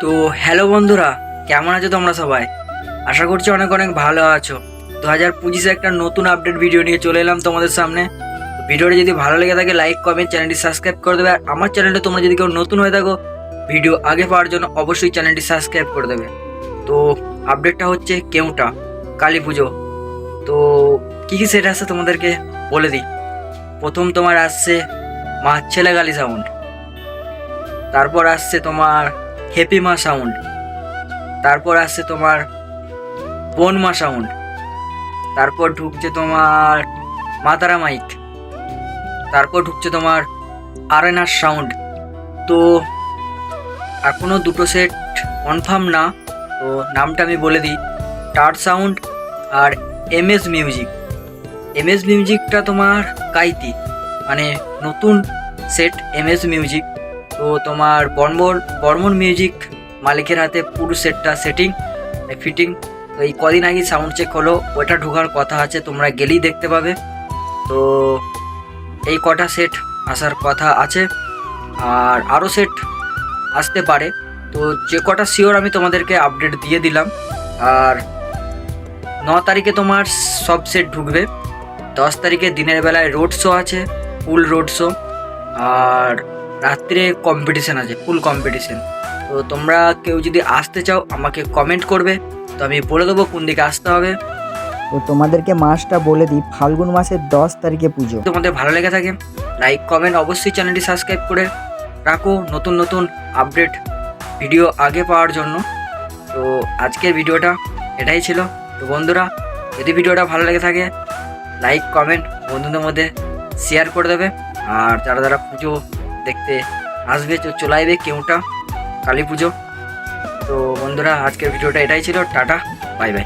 তো হ্যালো বন্ধুরা, কেমন আছো তোমরা সবাই? আশা করছি অনেক অনেক ভালো আছো। 2025 একটা নতুন আপডেট ভিডিও নিয়ে চলে এলাম তোমাদের সামনে। তো ভিডিওটা যদি ভালো লেগে থাকে লাইক কমেন্ট চ্যানেলটি সাবস্ক্রাইব করে দেবে। আর আমার চ্যানেলটা তোমরা যদি কেউ নতুন হয়ে থাকো, ভিডিও আগে পাওয়ার জন্য অবশ্যই চ্যানেলটি সাবস্ক্রাইব করে দেবে। তো আপডেটটা হচ্ছে কেউটা কালী পুজো। তো কী কী সেট আসছে তোমাদেরকে বলে দিই। প্রথম তোমার আসছে মা ছেলেগালি সাউন্ড, তারপর আসছে তোমার হ্যাপি মা সাউন্ড, তারপর আসছে তোমার বনমা সাউন্ড, তারপর ঢুকছে তোমার মাতারা মাইক, তারপর ঢুকছে তোমার আরেনার সাউন্ড। তো এখনও দুটো সেট কনফার্ম না, তো নামটা আমি বলে দিই, টার সাউন্ড আর এমএস মিউজিক। এমএস মিউজিকটা তোমার কাইতি, মানে নতুন সেট এমএস মিউজিক। তো তোমার বর্মন মিউজিক মালিকের হাতে পুরো সেটটা ফিটিং। তো এই কদিন আগে সাউন্ড চেক হলো, ওটা ঢোকার কথা আছে, তোমরা গেলেই দেখতে পাবে। তো এই কটা সেট আসার কথা আছে, আর আরও সেট আসতে পারে। তো যে কটা শিওর আমি তোমাদেরকে আপডেট দিয়ে দিলাম। আর 9 তারিখে তোমার সব সেট ঢুকবে। 10 তারিখে দিনের বেলায় রোড শো আছে, ফুল রোড শো। আর রাত্রে কম্পিটিশান আছে, ফুল কম্পিটিশান। তো তোমরা কেউ যদি আসতে চাও আমাকে কমেন্ট করবে, তো আমি বলে দেবো কোন দিকে আসতে হবে। তো তোমাদেরকে মাসটা বলে দিই, ফাল্গুন মাসের 10 তারিখে পুজো। তোমাদের ভালো লেগে থাকে লাইক কমেন্ট অবশ্যই চ্যানেলটি সাবস্ক্রাইব করে রাখো নতুন নতুন আপডেট ভিডিও আগে পাওয়ার জন্য। তো আজকের ভিডিওটা এটাই ছিল। তো বন্ধুরা, যদি ভিডিওটা ভালো লেগে থাকে লাইক কমেন্ট বন্ধুদের মধ্যে শেয়ার করে দেবে। আর যারা যারা পুজো দেখতে আসবে চলে আসবে কেউটা কালী পুজো। তো বন্ধুরা, আজকের ভিডিওটা এটাই ছিল। Tata, bye bye.